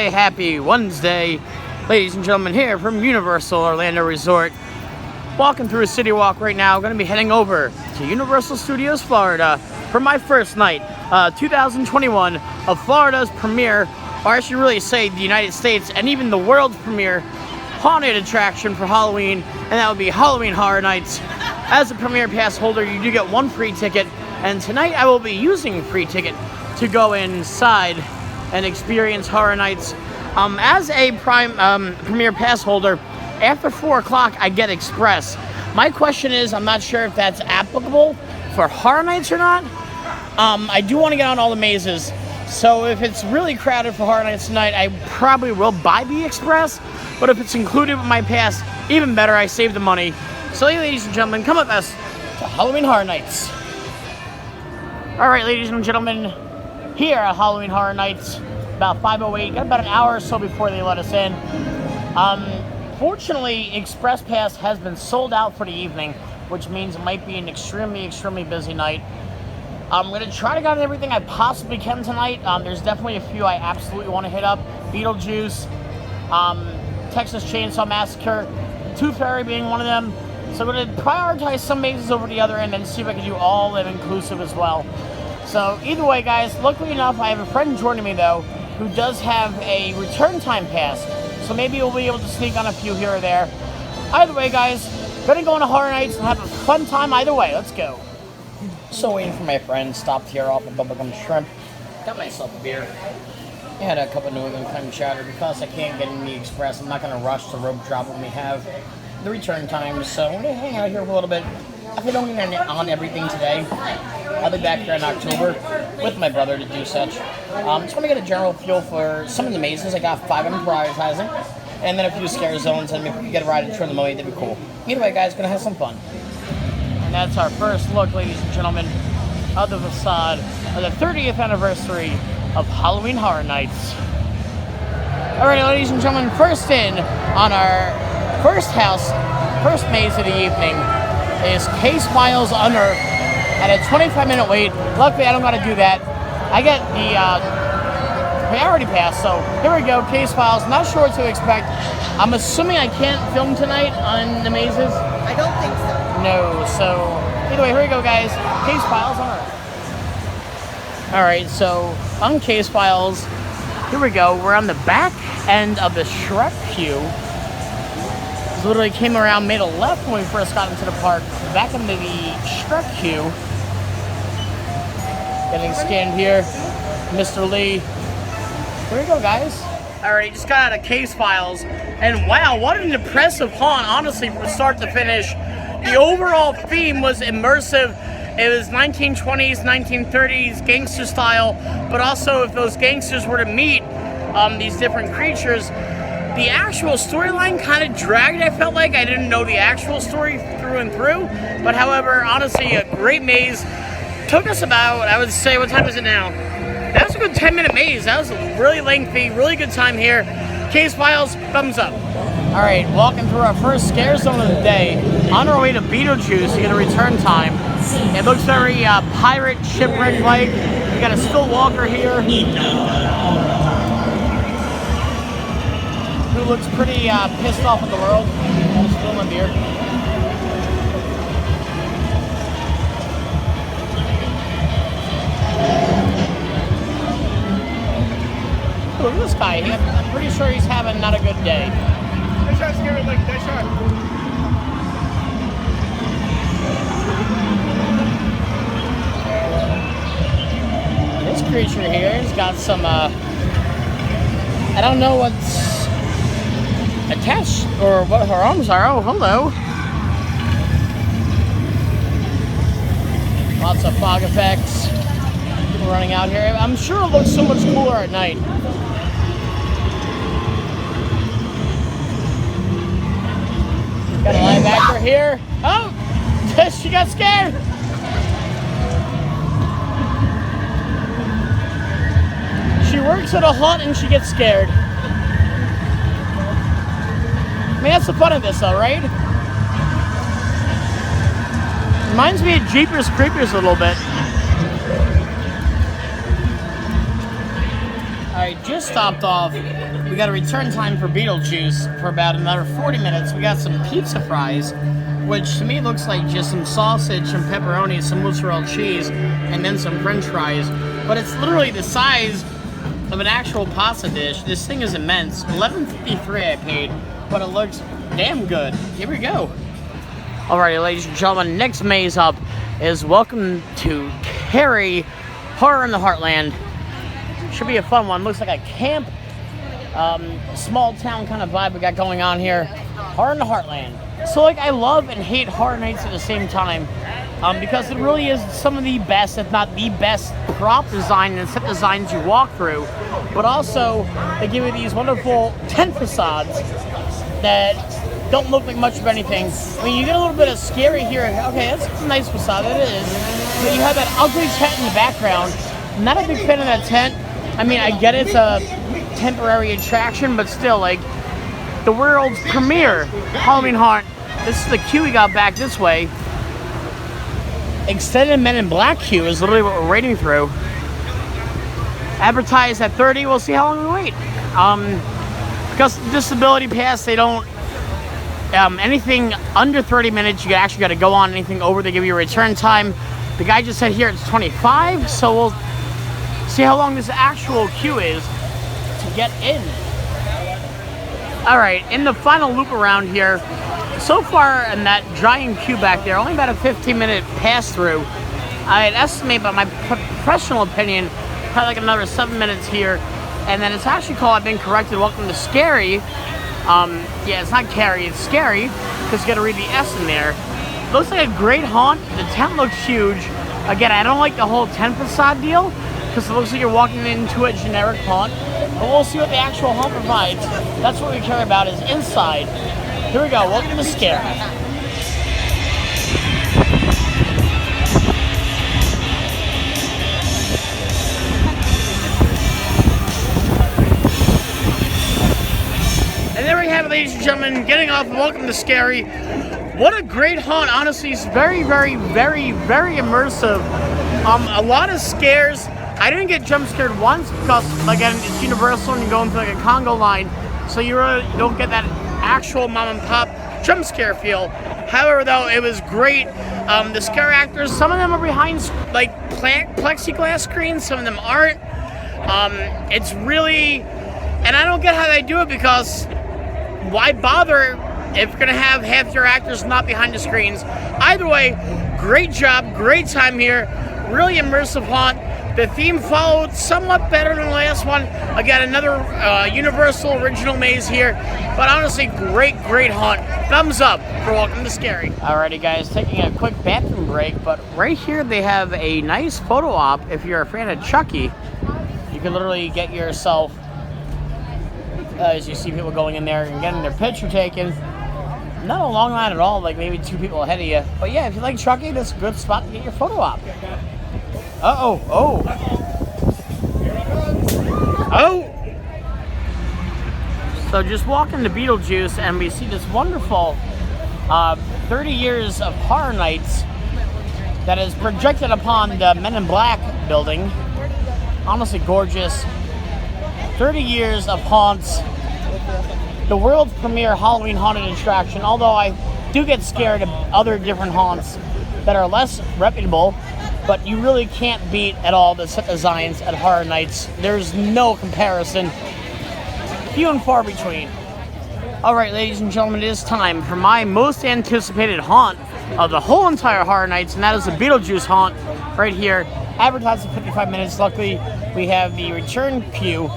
happy Wednesday, ladies and gentlemen, here from Universal Orlando Resort. Walking through a city walk right now, going to be heading over to Universal Studios, Florida for my first night, 2021 of Florida's premiere, or I should really say the United States and even the world's premiere haunted attraction for Halloween, and that would be Halloween Horror Nights. As a premiere pass holder, you do get one free ticket, and tonight I will be using free ticket to go inside and experience Horror Nights. As a premiere pass holder, after 4 o'clock, I get Express. My question is, I'm not sure if that's applicable for Horror Nights or not. I do want to get on all the mazes, so if it's really crowded for Horror Nights tonight, I probably will buy the Express, but if it's included with my pass, even better, I save the money. So, ladies and gentlemen, come with us to Halloween Horror Nights. Alright, ladies and gentlemen, here at Halloween Horror Nights, about 5:08, got about an hour or so before they let us in. Fortunately, Express Pass has been sold out for the evening, which means it might be an extremely busy night. I'm going to try to get on everything I possibly can tonight. There's definitely a few I absolutely want to hit up. Beetlejuice, Texas Chainsaw Massacre, Tooth Fairy being one of them. So I'm going to prioritize some mazes over the other end and see if I can do all of them inclusive as well. So either way, guys, luckily enough, I have a friend joining me, though, who does have a return time pass. So maybe we'll be able to sneak on a few here or there. Either way, guys, gonna go on a Horror Nights and have a fun time either way. Let's go. So waiting for my friend, stopped here off of Bubblegum Shrimp. Got myself a beer. I had a cup of New England Clam Chowder. Because I can't get in the Express, I'm not gonna rush the rope drop when we have the return time. So I'm gonna hang out here for a little bit. I've been on everything today. I'll be back here in October with my brother to do such. Just want to get a general feel for some of the mazes. I got 5 I'm prioritizing, and then a few scare zones, and if we could get a ride and turn them away, that'd be cool. Either way, guys, gonna have some fun. And that's our first look, ladies and gentlemen, of the facade of the 30th anniversary of Halloween Horror Nights. Alright, ladies and gentlemen, first in on our first maze of the evening is K-Smiles Unearthed. At a 25-minute wait. Luckily, I don't got to do that. I get the priority pass, so here we go, Case Files. Not sure what to expect. I'm assuming I can't film tonight on the mazes. I don't think so. No, so either way, here we go, guys. Case Files on Earth. Alright, so on Case Files, here we go. We're on the back end of the Shrek queue. Literally came around, made a left when we first got into the park, back into the Shrek queue. Getting scanned here, Mr. Lee. Here we go, guys. Alright, just got out of Case Files, and wow, what an impressive haunt, honestly, from start to finish. The overall theme was immersive. It was 1920s, 1930s gangster style, but also if those gangsters were to meet these different creatures, the actual storyline kind of dragged, I felt like. I didn't know the actual story through and through. But however, honestly, a great maze. Took us about, I would say, what time is it now? That was a good 10-minute maze. That was really lengthy, really good time here. Case Files, thumbs up. Alright, walking through our first scare zone of the day. On our way to Beetlejuice to get a return time. It looks very pirate shipwreck-like. We got a still walker here. Who looks pretty pissed off with the world. I'm still my beer. Look at this guy. I'm pretty sure he's having not a good day. That shot's scary, like that shot. This creature here has got some, I don't know what's attached or what her arms are. Oh, hello. Lots of fog effects. People running out here. I'm sure it looks so much cooler at night. Got a linebacker here. Oh, she got scared. She works at a haunt and she gets scared. I mean, that's the fun of this, though, right? Reminds me of Jeepers Creepers a little bit. Alright, just stopped off. We got a return time for Beetlejuice for about another 40 minutes. We got some pizza fries, which to me looks like just some sausage, some pepperoni, some mozzarella cheese, and then some french fries. But it's literally the size of an actual pasta dish. This thing is immense. $11.53 I paid, but it looks damn good. Here we go. Alrighty, ladies and gentlemen, next maze up is Welcome to Cary, Horror in the Heartland. Should be a fun one. Looks like a camp, small town kind of vibe we got going on here. Horror in the Heartland. So, like, I love and hate Horror Nights at the same time, because it really is some of the best, if not the best, prop design and set designs you walk through. But also, they give you these wonderful tent facades that don't look like much of anything. I mean, you get a little bit of scary here. Okay, that's a nice facade, it is. But you have that ugly tent in the background. I'm not a big fan of that tent. I mean, I get it's a temporary attraction, but still, like, the world's premiere Halloween Haunt. This is the queue we got back this way. Extended Men in Black queue is literally what we're waiting through. Advertised at 30, we'll see how long we wait. Because the disability pass, they don't, anything under 30 minutes, you actually got to go on. Anything over, they give you a return time. The guy just said here it's 25, so we'll see how long this actual queue is to get in. Alright, in the final loop around here, so far in that giant queue back there, only about a 15-minute pass-through. I'd estimate, by my professional opinion, probably like another 7 minutes here. And then it's actually called, I've been corrected, Welcome to Scary. Yeah, it's not Cary, it's Scary, because you got to read the S in there. Looks like a great haunt. The tent looks huge. Again, I don't like the whole tent facade deal, because it looks like you're walking into a generic haunt. But we'll see what the actual haunt provides. That's what we care about, is inside. Here we go, Welcome to Scary. And there we have it, ladies and gentlemen, getting off of Welcome to Scary. What a great haunt, honestly. It's very, very, very, very immersive. A lot of scares. I didn't get jump scared once because, again, it's Universal and you go into like a Congo line, so you really don't get that actual mom and pop jump scare feel. However, though, it was great. The scare actors, some of them are behind like plexiglass screens, some of them aren't. It's really, and I don't get how they do it, because why bother if you're gonna have half your actors not behind the screens? Either way, great job, great time here, really immersive haunt. The theme followed somewhat better than the last one. Again, another Universal original maze here. But honestly, great, great haunt. Thumbs up for Welcome to Scary. Alrighty, guys, taking a quick bathroom break. But right here, they have a nice photo op. If you're a fan of Chucky, you can literally get yourself, as you see people going in there and getting their picture taken. Not a long line at all, like maybe 2 people ahead of you. But yeah, if you like Chucky, that's a good spot to get your photo op. Oh. So just walk into Beetlejuice and we see this wonderful 30 years of Horror Nights that is projected upon the Men in Black building. Honestly gorgeous. 30 years of haunts. The world's premiere Halloween haunted attraction, although I do get scared of other different haunts that are less reputable. But you really can't beat at all the set designs at Horror Nights. There's no comparison. Few and far between. Alright, ladies and gentlemen, it is time for my most anticipated haunt of the whole entire Horror Nights, and that is the Beetlejuice Haunt right here. Advertised in 55 minutes. Luckily, we have the return queue.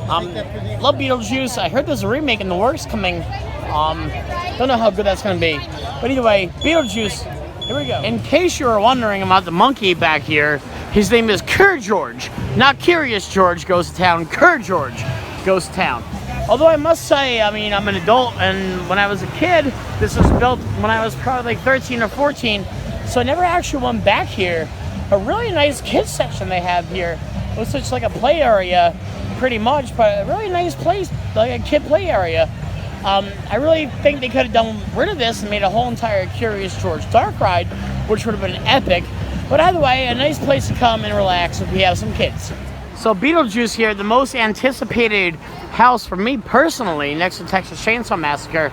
Love Beetlejuice. I heard there's a remake in the works coming. Don't know how good that's going to be. But either way, Beetlejuice. Here we go. In case you were wondering about the monkey back here, his name is Cur George. Not Curious George goes to town. Cur George goes to town. Although I must say, I mean, I'm an adult, and when I was a kid, this was built when I was probably like 13 or 14, so I never actually went back here. A really nice kids section they have here. It looks just like a play area, pretty much, but a really nice place, like a kid play area. I really think they could have done rid of this and made a whole entire Curious George dark ride, which would have been epic. But either way, a nice place to come and relax if we have some kids. So Beetlejuice here, the most anticipated house for me personally, next to Texas Chainsaw Massacre,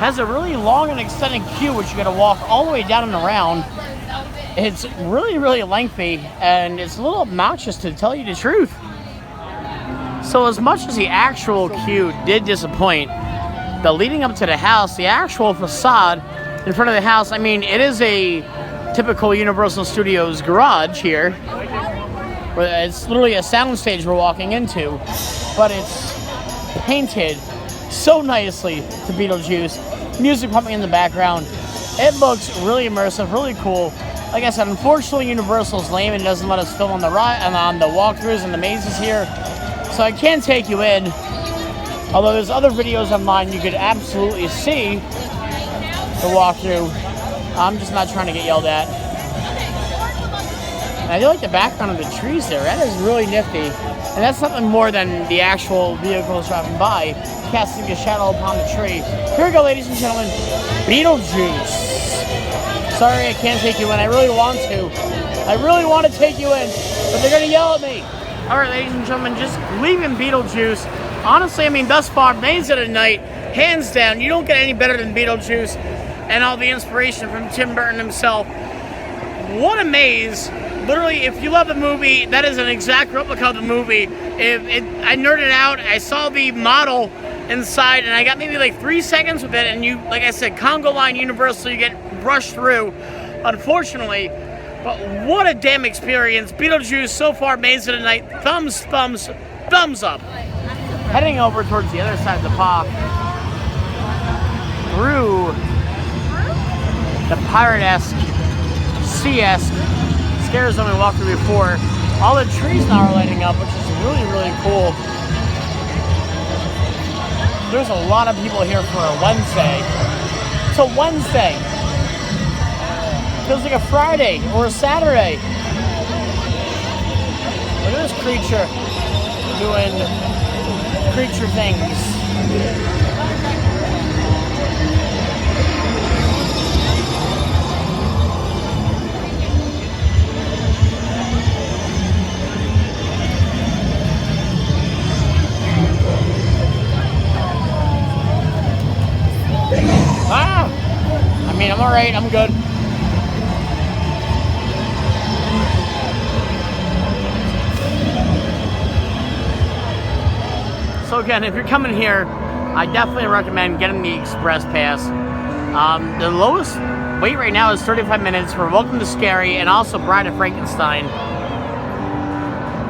has a really long and extended queue, which you gotta walk all the way down and around. It's really, really lengthy, and it's a little obnoxious to tell you the truth. So as much as the actual queue did disappoint, the leading up to the house, the actual facade in front of the house, I mean, it is a typical Universal Studios garage here. Where it's literally a soundstage we're walking into, but it's painted so nicely to Beetlejuice. Music pumping in the background. It looks really immersive, really cool. Like I said, unfortunately Universal's lame and doesn't let us film on the ride and on the walkthroughs and the mazes here, so I can't take you in. Although there's other videos online you could absolutely see the walkthrough. I'm just not trying to get yelled at. And I do like the background of the trees there. That is really nifty. And that's nothing more than the actual vehicles driving by, casting a shadow upon the tree. Here we go, ladies and gentlemen. Beetlejuice. Sorry I can't take you in. I really want to. I really want to take you in, but they're going to yell at me. All right, ladies and gentlemen, just leaving Beetlejuice. Honestly, I mean, thus far, Maze of the Night, hands down, you don't get any better than Beetlejuice and all the inspiration from Tim Burton himself. What a maze. Literally, if you love the movie, that is an exact replica of the movie. I nerded out, I saw the model inside, and I got maybe like 3 seconds with it, and you, like I said, Congo Line Universal, you get rushed through, unfortunately. But what a damn experience. Beetlejuice, so far, Maze of the Night, thumbs up. Heading over towards the other side of the park, through the pirate-esque, sea-esque scare zone we walked through before. All the trees now are lighting up, which is really, really cool. There's a lot of people here for a Wednesday. It's a Wednesday. Feels like a Friday or a Saturday. Look at this creature doing creature things. I mean, I'm alright, I'm good. So again, if you're coming here, I definitely recommend getting the Express Pass. The lowest wait right now is 35 minutes for Welcome to Scary and also Bride of Frankenstein.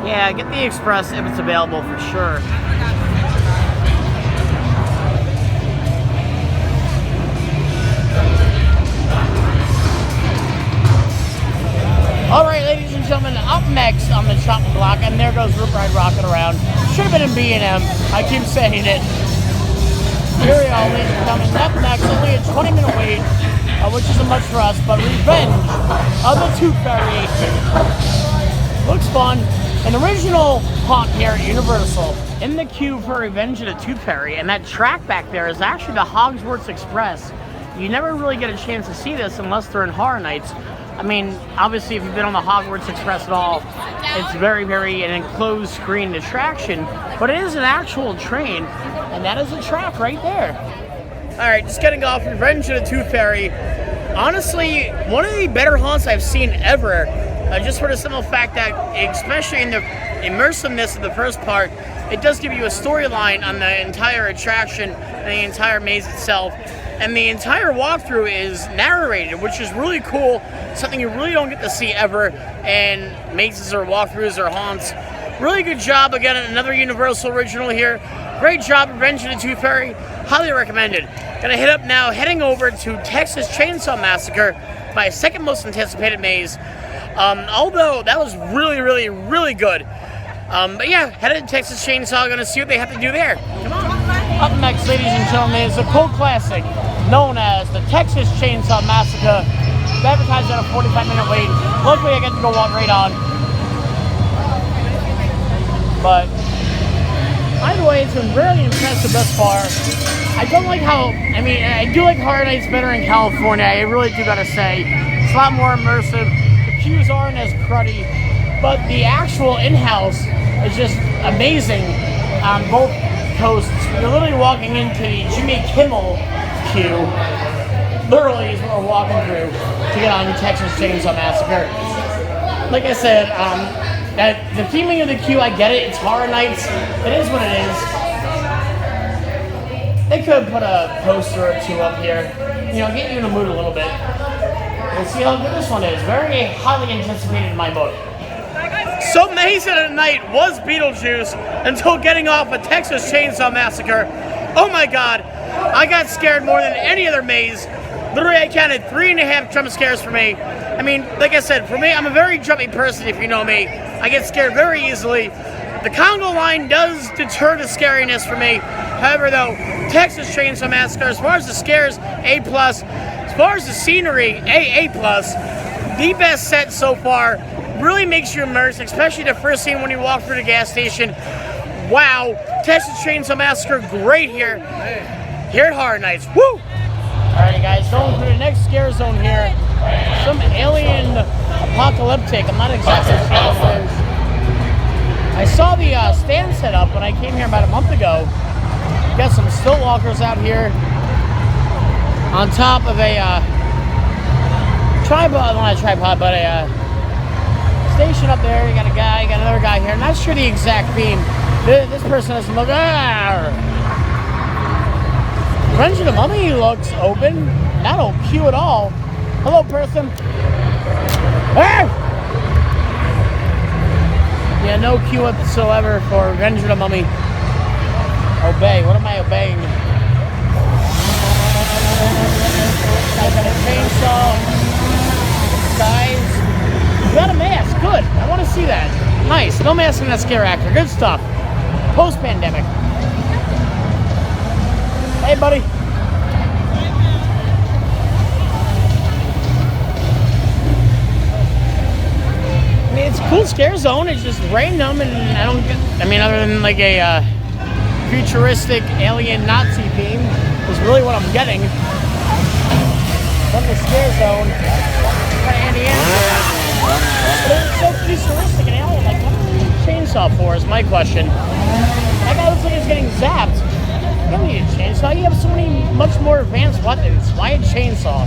Yeah, get the Express if it's available for sure. Alright, ladies and gentlemen, up next on the chopping block, and there goes Riptide rocking around. Should have been in B&M, I keep saying it. Here we are, ladies and gentlemen, up next, only a 20-minute wait, which isn't much for us, but Revenge of the Tooth Fairy. Looks fun. An original haunt here at Universal. In the queue for Revenge of the Tooth Fairy, and that track back there is actually the Hogwarts Express. You never really get a chance to see this unless they're in Horror Nights. I mean, obviously, if you've been on the Hogwarts Express at all, it's very, very an enclosed screen attraction, but it is an actual train, and that is a track right there. All right, just getting off Revenge of the Tooth Fairy. Honestly, one of the better haunts I've seen ever, just for the simple fact that, especially in the immersiveness of the first part, it does give you a storyline on the entire attraction and the entire maze itself. And the entire walkthrough is narrated, which is really cool. Something you really don't get to see ever in mazes or walkthroughs or haunts. Really good job. Again, another Universal original here. Great job, Revenge of the Tooth Fairy. Highly recommended. Gonna hit up now, heading over to Texas Chainsaw Massacre, my second most anticipated maze. Although that was really, really, really good. But yeah, headed to Texas Chainsaw, gonna see what they have to do there. Come on. Up next, ladies and gentlemen, is a cult classic known as the Texas Chainsaw Massacre. It's advertised at a 45-minute wait. Luckily, I get to go walk right on. But either way, it's been really impressive thus far. I don't like how, I mean, I do like Horror Nights better in California. I really do gotta say. It's a lot more immersive. The queues aren't as cruddy. but the actual in-house is just amazing on both coasts. You're literally walking into the Jimmy Kimmel queue. Literally is what we're walking through to get on Texas Chainsaw Massacre. Like I said, the theming of the queue, I get it. It's horror nights. It is what it is. They could put a poster or two up here. You know, get you in the mood a little bit. We'll see how good this one is. Very highly anticipated in my book. So amazing tonight was Beetlejuice until getting off a Texas Chainsaw Massacre. Oh my god, I got scared more than any other maze. Literally, I counted 3.5 jump scares for me. I mean, like I said, for me, I'm a very jumpy person if you know me. I get scared very easily. The Congo line does deter the scariness for me. However, though, Texas Chainsaw Massacre, as far as the scares, A+. As far as the scenery, A+. The best set so far. Really makes you immersed, especially the first scene when you walk through the gas station. Wow, Texas Chainsaw Massacre, great here. Here at Horror Nights, woo! Alright guys, going through the next scare zone here. Some alien apocalyptic, I'm not exactly sure what it is. I saw the stand set up when I came here about a month ago. Got some stilt walkers out here. On top of a tripod, not a tripod, but a station up there. You got a guy, you got another guy here. Not sure the exact theme. This person doesn't look. Revenge of the Mummy looks open. Not OQ at all. Hello, person. Yeah, no Q whatsoever for Revenge of the Mummy. Obey. What am I obeying? I got a chainsaw. Guys. You got a mask. Good. I want to see that. Nice. No mask in that scare actor. Good stuff. Post-pandemic. Hey, buddy. I mean, it's a cool scare zone. It's just random, and I don't get. I mean, other than like a futuristic alien Nazi theme, is really what I'm getting from the scare zone. Kind of Indiana. But it's so futuristic and alien. Like, what do you need a chainsaw for? Is my question. That guy looks like he's getting zapped. You don't need a chainsaw. You have so many much more advanced weapons. Why a chainsaw?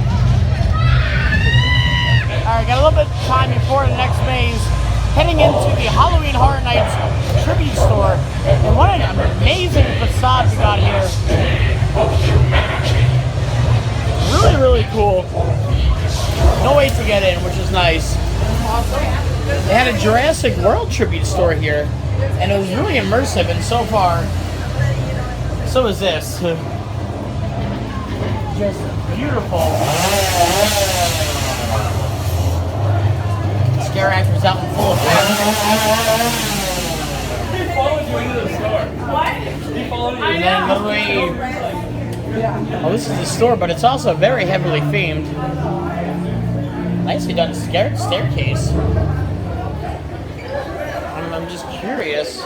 Alright, got a little bit of time before the next maze. Heading into the Halloween Horror Nights tribute store. And what an amazing facade we got here. Really, really cool. No wait to get in, which is nice. They had a Jurassic World tribute store here. And it was really immersive, and so far, so is this. Just beautiful. Scare actors out in full effect. He followed you into the store. What? He followed you. And then literally, oh, this is the store, but it's also very heavily themed. Nicely done staircase. I'm just curious.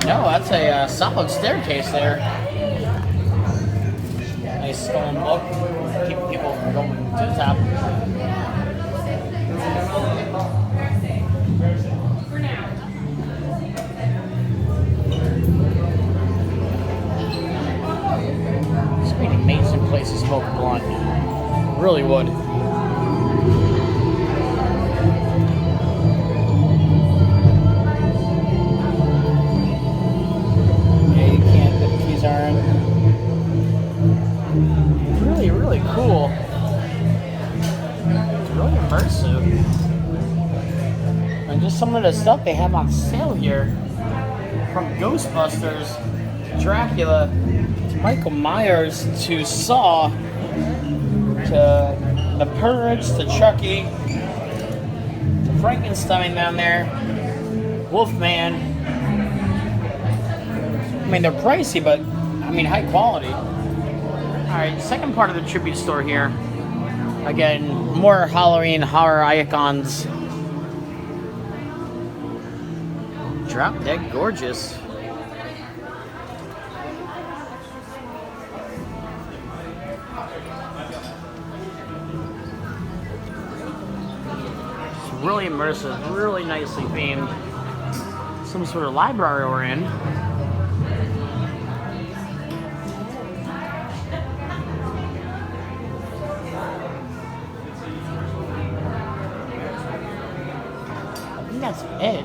No, that's a solid staircase there. Nice stone book. Keep people from going to the top. This would be an amazing place to smoke a blunt. Really would. Really, really cool. It's really immersive. And just some of the stuff they have on sale here. From Ghostbusters to Dracula to Michael Myers to Saw to The Purge to Chucky to Frankenstein down there. Wolfman. I mean, they're pricey, but I mean, high quality. Alright, second part of the tribute store here. Again, more Halloween horror icons. Drop dead gorgeous. It's really immersive, really nicely themed. Some sort of library we're in. I think that's it.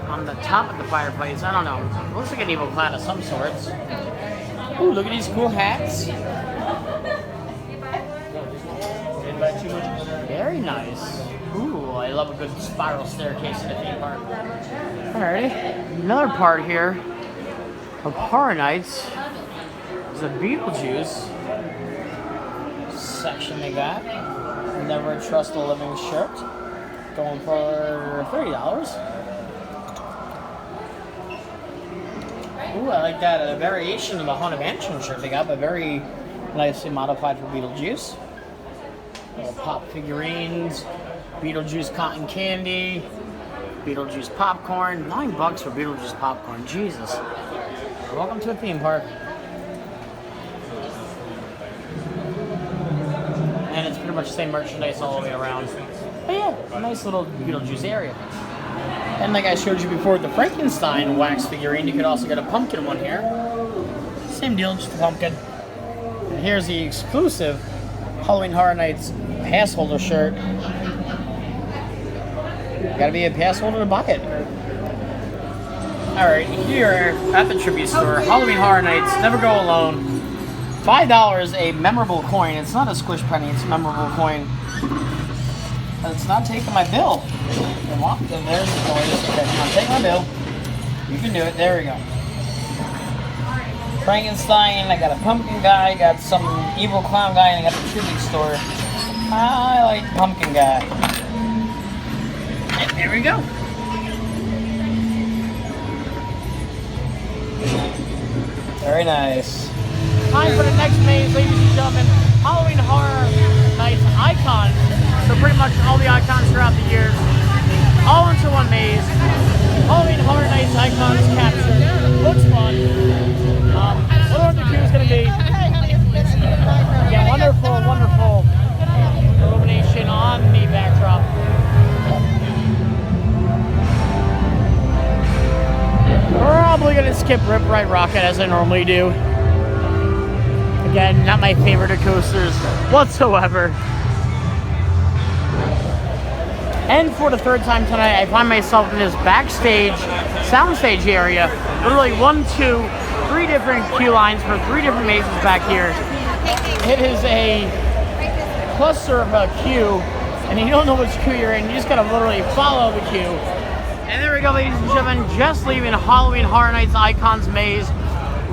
On the top of the fireplace, I don't know. It looks like an evil clown of some sorts. Ooh, look at these cool hats. Very nice. Ooh, I love a good spiral staircase in a theme park. Alrighty, another part here of Horror Nights is the Beetlejuice section they got. Never Trust a Living shirt. Going for $30. Ooh, I like that. A variation of the Haunted Mansion shirt they got, but very nicely modified for Beetlejuice. Little pop figurines, Beetlejuice cotton candy, Beetlejuice popcorn. $9 for Beetlejuice popcorn. Jesus. Welcome to a theme park. And it's pretty much the same merchandise all the way around. But yeah, a nice little Beetlejuice area. And like I showed you before with the Frankenstein wax figurine, you could also get a pumpkin one here. Same deal, just a pumpkin. And here's the exclusive Halloween Horror Nights pass holder shirt. Gotta be a pass holder to buy it. Alright, here at the tribute store, Halloween Horror Nights, never go alone. $5 a memorable coin. It's not a squish penny, it's a memorable coin. But it's not taking my bill. There's the toys. Okay, come on, take my bill. You can do it. There we go. Frankenstein, I got a pumpkin guy, got some evil clown guy, and I got the tribute store. I like pumpkin guy. And there we go. Very nice. Time for the next maze, ladies and gentlemen. Halloween Horror Nights icons. So pretty much all the icons throughout the year, all into one maze. Halloween Horror Nights icons captured. Looks fun. What the queue is going to be. Yeah, wonderful, wonderful illumination on the backdrop. Probably going to skip Rip Ride Rocket as I normally do. Again, not my favorite of coasters whatsoever. And for the third time tonight, I find myself in this backstage, soundstage area. Literally 1, 2, 3 different queue lines for 3 different mazes back here. It is a cluster of a queue, and you don't know which queue you're in. You just gotta literally follow the queue. And there we go, ladies and gentlemen. Just leaving Halloween Horror Nights Icons Maze.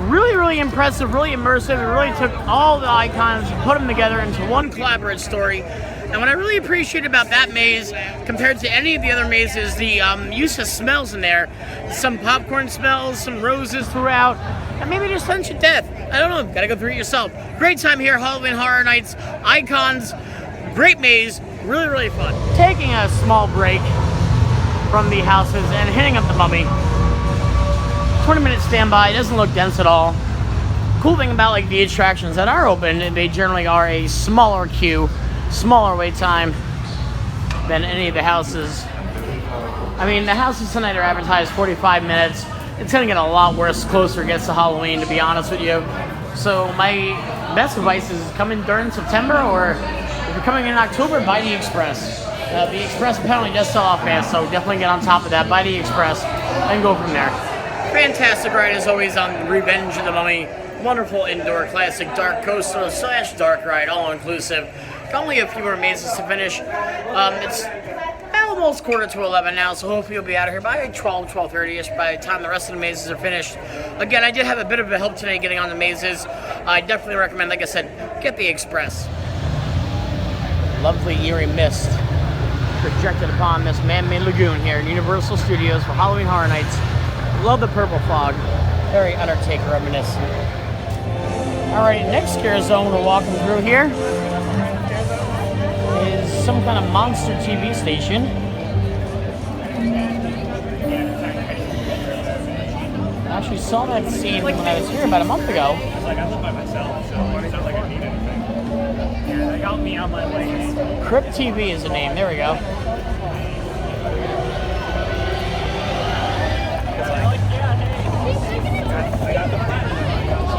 Really, really impressive, really immersive. It really took all the icons and put them together into one collaborative story. And what I really appreciate about that maze, compared to any of the other mazes, the use of smells in there. Some popcorn smells, some roses throughout, and maybe just Stench of Death. I don't know, gotta go through it yourself. Great time here, Halloween Horror Nights, icons, great maze, really, really fun. Taking a small break from the houses and hitting up the Mummy. 20-minute standby, it doesn't look dense at all. Cool thing about like the attractions that are open, they generally are a smaller queue, smaller wait time than any of the houses. I mean, the houses tonight are advertised 45 minutes. It's gonna get a lot worse closer it gets to Halloween, to be honest with you. So my best advice is coming during September, or if you're coming in October, buy the Express. The Express apparently does sell off fast, so definitely get on top of that. Buy the Express and go from there. Fantastic ride as always on Revenge of the Mummy. Wonderful indoor classic dark coaster / dark ride, all inclusive. Only a few more mazes to finish. It's almost 10:45 now, so hopefully you'll be out of here by 12:30ish by the time the rest of the mazes are finished. Again, I did have a bit of a help today getting on the mazes. I definitely recommend, like I said, get the Express. Lovely eerie mist projected upon this man-made lagoon here in Universal Studios for Halloween Horror Nights. Love the purple fog. Very Undertaker reminiscent. Alright, next scare zone we're walking through here is some kind of monster TV station. I actually saw that scene when I was here about a month ago. I live by myself, so it sounds like I need anything. got me on my way. Crypt TV is the name. There we go. See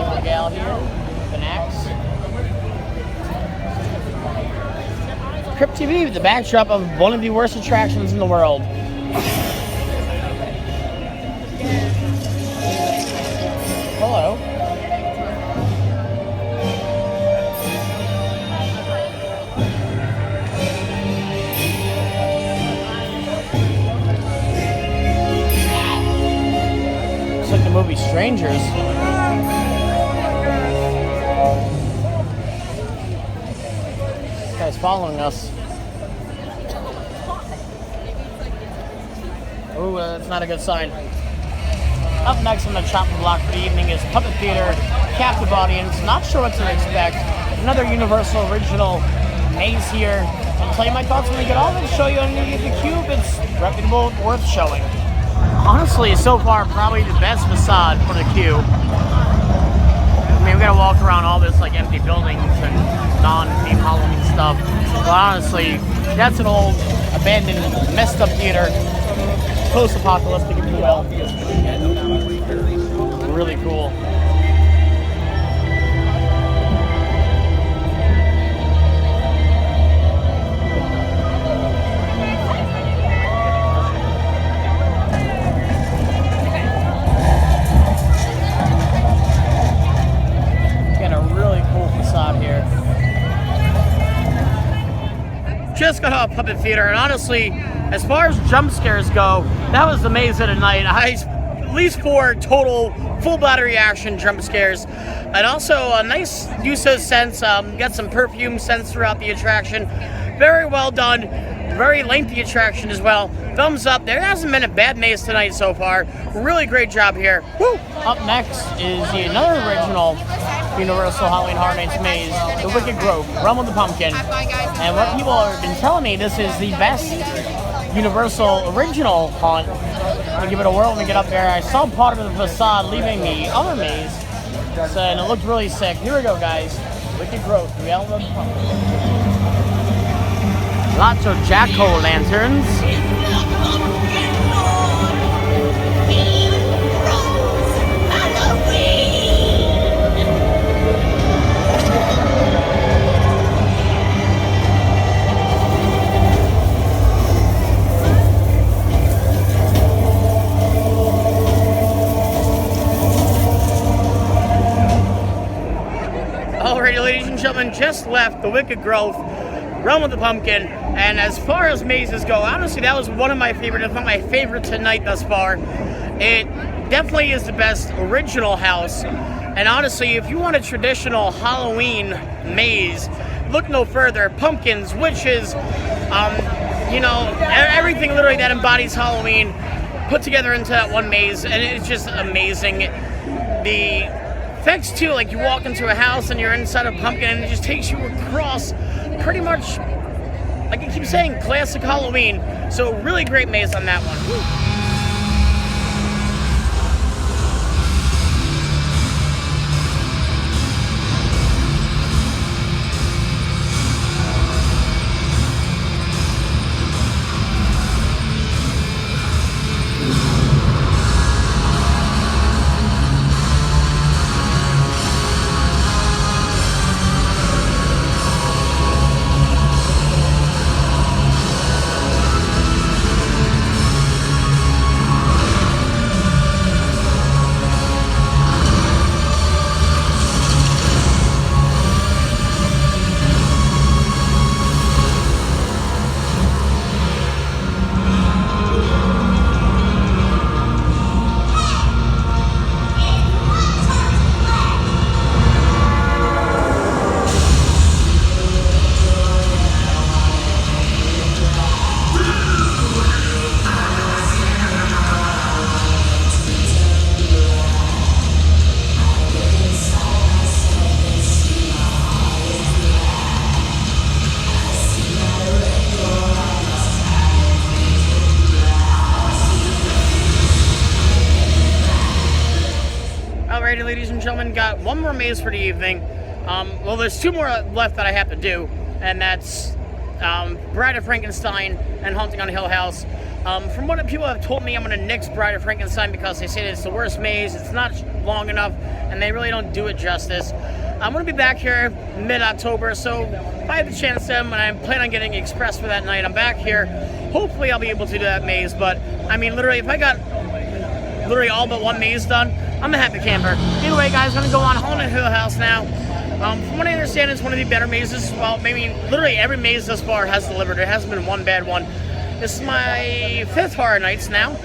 my gal here, an axe. Crypt TV with the backdrop of one of the worst attractions in the world. Hello. Looks like the movie Strangers. This guy's following us. Ooh, that's not a good sign. Up next on the chopping block for the evening is Puppet Theater, captive audience. Not sure what to expect. Another Universal original maze here. I'll tell you my thoughts when we get off and show you underneath the cube. It's reputable, worth showing. Honestly, so far, probably the best facade for the cube. I mean, we gotta walk around all this like empty buildings and non-theme Halloween stuff. But honestly, that's an old, abandoned, messed up theater. Post-apocalyptic, if you will. Really cool. Got a really cool facade here. Just got off Puppet Theater, and honestly, as far as jump scares go, that was the maze of the night. At least 4 total full body reaction jump scares, and also a nice use of scents. Got some perfume scents throughout the attraction. Very well done. Very lengthy attraction as well. Thumbs up. There hasn't been a bad maze tonight so far. Really great job here. Woo! Up next is another original Universal Halloween Horror Nights maze, the Wicked Grove, Realm of the Pumpkin. And what people have been telling me, this is the best Universal original haunt. I'll give it a whirl when we get up there. I saw part of the facade leaving the other maze, and it looked really sick. Here we go, guys. Wicked Grove, Realm of the Pumpkin. Lots of jack-o'-lanterns. Alrighty, ladies and gentlemen, just left the Wicked Grove, Realm of the Pumpkin, and as far as mazes go, honestly, that was one of my favorite, if not my favorite tonight thus far. It definitely is the best original house, and honestly, if you want a traditional Halloween maze, look no further. Pumpkins, witches, everything literally that embodies Halloween put together into that one maze, and it's just amazing. The effects too, like you walk into a house and you're inside a pumpkin and it just takes you across pretty much, like I keep saying, classic Halloween. So really great maze on that one. Woo. Ladies and gentlemen, got one more maze for the evening. Well, there's 2 more left that I have to do. and that's Bride of Frankenstein and Haunting on Hill House. From what people have told me, I'm going to nix Bride of Frankenstein because they say that it's the worst maze, it's not long enough, and they really don't do it justice. I'm going to be back here mid-October, so if I have the chance to, and I plan on getting Express for that night, I'm back here. Hopefully I'll be able to do that maze, but I mean, literally, if I got literally all but one maze done, I'm a happy camper. Either way, guys, I'm going to go on Haunted Hill House now. From what I understand, it's one of the better mazes. Well, maybe literally every maze thus far has delivered. There hasn't been one bad one. This is my 5th Horror Nights now.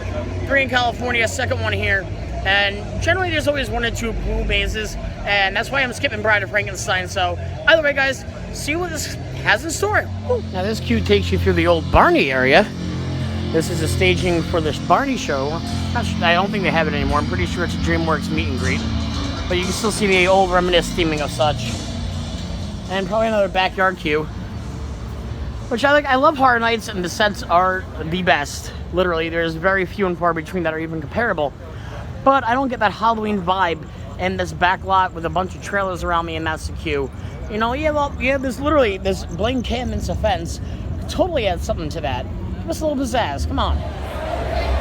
3 in California, 2nd one here. And generally there's always 1 or 2 blue mazes, and that's why I'm skipping Bride of Frankenstein. So either way, guys, see what this has in store. Woo. Now this queue takes you through the old Barney area. This is a staging for this Barney show. I don't think they have it anymore. I'm pretty sure it's a DreamWorks meet and greet. But you can still see the old reminiscent theming of such. And probably another backyard queue. Which I like. I love Horror Nights, and the sets are the best. Literally, there's very few and far between that are even comparable. But I don't get that Halloween vibe in this back lot with a bunch of trailers around me, and that's the queue. You know, there's literally this Blaine Camden's offense totally adds something to that. Give us a little pizzazz, come on.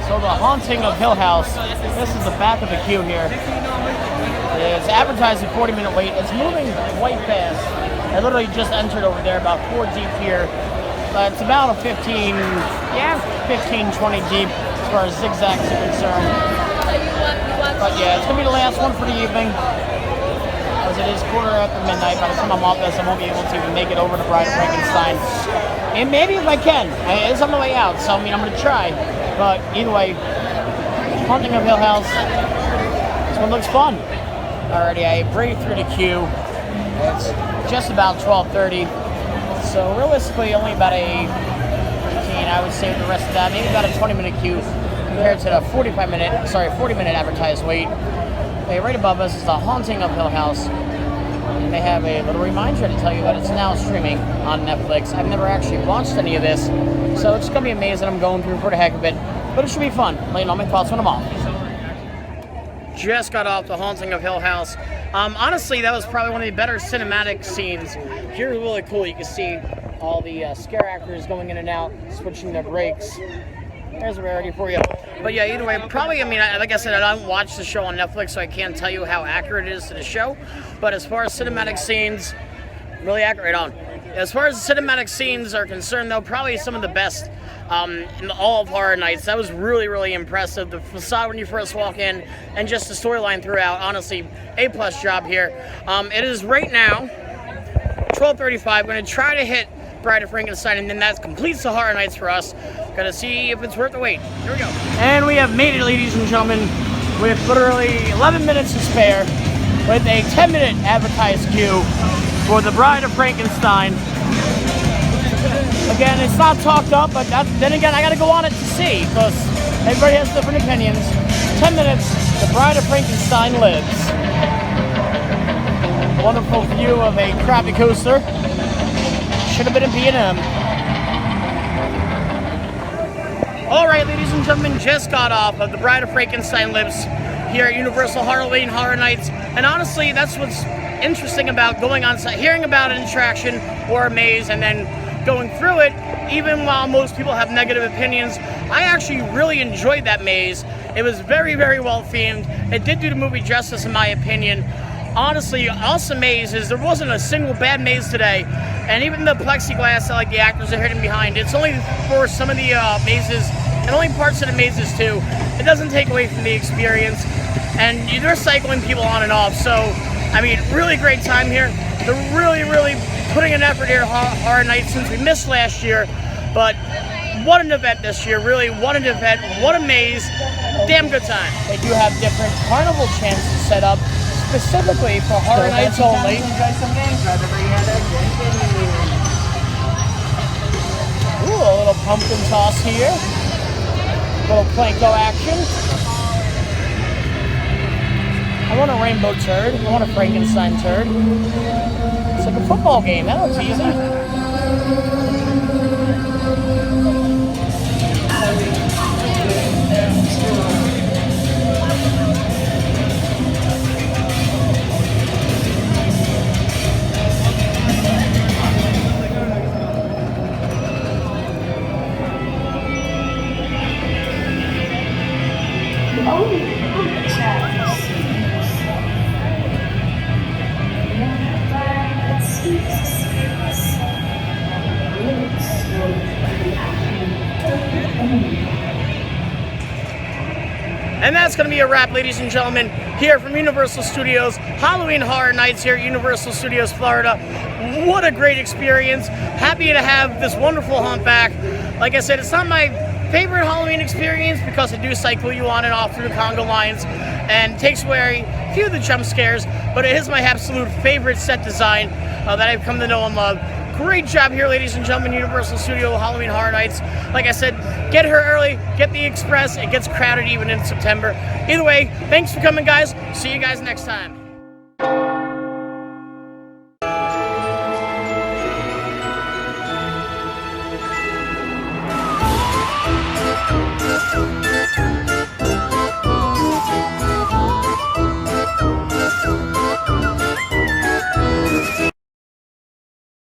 So the Haunting of Hill House. This is the back of the queue here. It's advertised a 40-minute wait. It's moving quite fast. I literally just entered over there, about 4 deep here. It's about a 15, 20 deep as far as zigzags are concerned. But yeah, it's going to be the last one for the evening. As it is midnight. By the time I'm off this, I won't be able to even make it over to Bride of Frankenstein. And maybe if I can. It's on the way out, so I mean, I'm going to try. But either way, Haunting of Hill House. This one looks fun. Alrighty, I braved through the queue. It's just about 12:30. So realistically, only about a 15, I would say, the rest of that. Maybe about a 20-minute queue compared to the 40-minute advertised wait. Okay, right above us is the Haunting of Hill House. And they have a little reminder to tell you that it's now streaming on Netflix. I've never actually watched any of this, so it's going to be amazing. I'm going through for the heck of it, but it should be fun. Let you know my thoughts when I'm off. Just got off the Haunting of Hill House. Honestly, that was probably one of the better cinematic scenes. Here is really cool. You can see all the scare actors going in and out, switching their breaks. There's a rarity for you. But yeah, either way, probably, I mean, like I said, I don't watch the show on Netflix, so I can't tell you how accurate it is to the show. But as far as cinematic scenes, really accurate on. As far as cinematic scenes are concerned, though, probably some of the best in all of Horror Nights. That was really, really impressive. The facade when you first walk in, and just the storyline throughout. Honestly, A+ job here. It is right now 12:35. I'm going to try to hit Bride of Frankenstein, and then that completes the Horror Nights for us. Gotta see if it's worth the wait. Here we go. And we have made it, ladies and gentlemen, with literally 11 minutes to spare, with a 10-minute advertised queue for the Bride of Frankenstein. Again, it's not talked up, but then again, I gotta go on it to see, because everybody has different opinions. 10 minutes, the Bride of Frankenstein lives. Wonderful view of a crappy coaster. Should have been a B&M. Alright, ladies and gentlemen, just got off of the Bride of Frankenstein Lives here at Universal Halloween Horror Nights. And honestly, that's what's interesting about going on site, hearing about an attraction or a maze and then going through it. Even while most people have negative opinions, I actually really enjoyed that maze. It was very, very well themed. It did do the movie justice, in my opinion. Honestly, awesome mazes. There wasn't a single bad maze today. And even the plexiglass that the actors are hidden behind, it's only for some of the mazes, and only parts of the mazes too. It doesn't take away from the experience. And they're cycling people on and off. So, I mean, really great time here. They're really, really putting an effort here, Horror Nights, since we missed last year. But what an event this year, really. What an event. What a maze. Damn good time. They do have different carnival chances set up specifically for Horror Nights only. Ooh, a little pumpkin toss here. A little Planko action. I want a rainbow turd. I want a Frankenstein turd. It's like a football game. That looks easy. And that's going to be a wrap, ladies and gentlemen, here from Universal Studios Halloween Horror Nights here at Universal Studios Florida. What a great experience. Happy to have this wonderful haunt back. Like I said, it's not my favorite Halloween experience because they do cycle you on and off through the conga lines and takes away a few of the jump scares, but it is my absolute favorite set design that I've come to know and love. Great job here, ladies and gentlemen, Universal Studio Halloween Horror Nights. Like I said, get here early, get the express. It gets crowded even in September. Either way, thanks for coming, guys. See you guys next time.